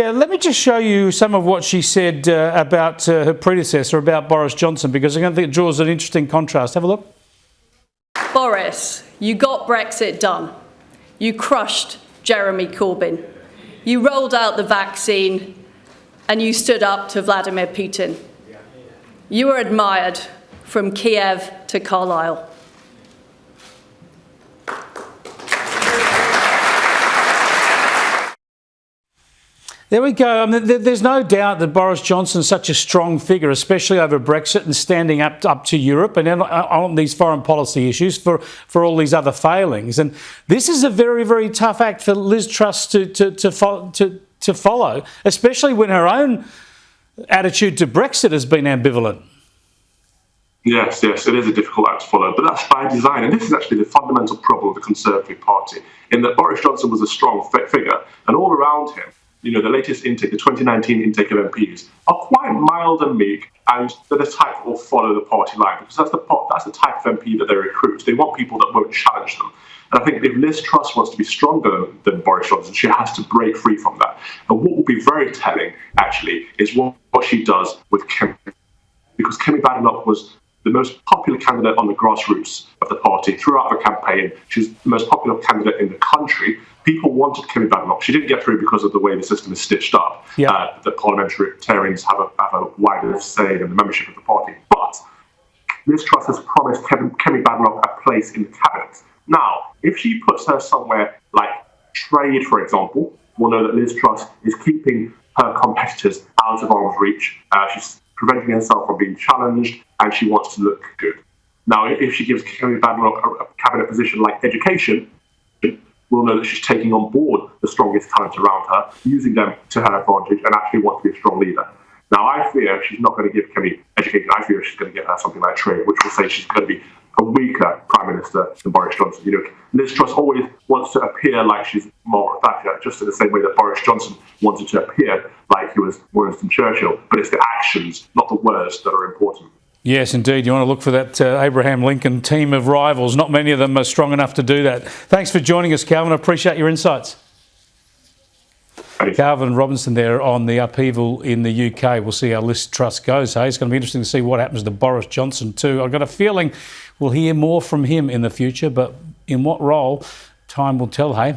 Yeah, let me just show you some of what she said about her predecessor, about Boris Johnson, because I think it draws an interesting contrast. Have a look. Boris, you got Brexit done. You crushed Jeremy Corbyn. You rolled out the vaccine and you stood up to Vladimir Putin. You were admired from Kiev to Carlisle. There we go. I mean, there's no doubt that Boris Johnson's such a strong figure, especially over Brexit and standing up to Europe and on these foreign policy issues for all these other failings. And this is a very, very tough act for Liz Truss to follow, especially when her own attitude to Brexit has been ambivalent. Yes, it is a difficult act to follow, but that's by design. And this is actually the fundamental problem of the Conservative Party, in that Boris Johnson was a strong figure, and all around him, the latest intake, the 2019 intake of MPs, are quite mild and meek, and they're the type that will follow the party line, because that's the type of MP that they recruit. They want people that won't challenge them. And I think if Liz Truss wants to be stronger than Boris Johnson, she has to break free from that. And what will be very telling, actually, is what she does with Kemi. Because Kemi Badenoch was the most popular candidate on the grassroots of the party throughout the campaign. She's the most popular candidate in the country. People wanted Kemi Badenoch. She didn't get through because of the way the system is stitched up. Yeah. The parliamentarians have a wider say in the membership of the party. But Liz Truss has promised Kemi Badenoch a place in the cabinet. Now, if she puts her somewhere like trade, for example, we'll know that Liz Truss is keeping her competitors out of arm's reach. She's preventing herself from being challenged, and she wants to look good. Now, if she gives Kemi Badenoch a cabinet position like education, we'll know that she's taking on board the strongest talent around her, using them to her advantage, and actually wants to be a strong leader. Now, I fear she's not going to give Kemi education. I fear she's going to give her something like trade, which will say she's going to be a weaker Prime Minister than Boris Johnson. Liz Truss always wants to appear like she's Margaret Thatcher, just in the same way that Boris Johnson wanted to appear like he was Winston Churchill. But it's the actions, not the words, that are important. Yes, indeed. You want to look for that Abraham Lincoln team of rivals. Not many of them are strong enough to do that. Thanks for joining us, Calvin. I appreciate your insights. Calvin Robinson there on the upheaval in the UK. We'll see how Liz Truss goes. Hey, it's going to be interesting to see what happens to Boris Johnson too. I've got a feeling we'll hear more from him in the future, but in what role, time will tell, hey.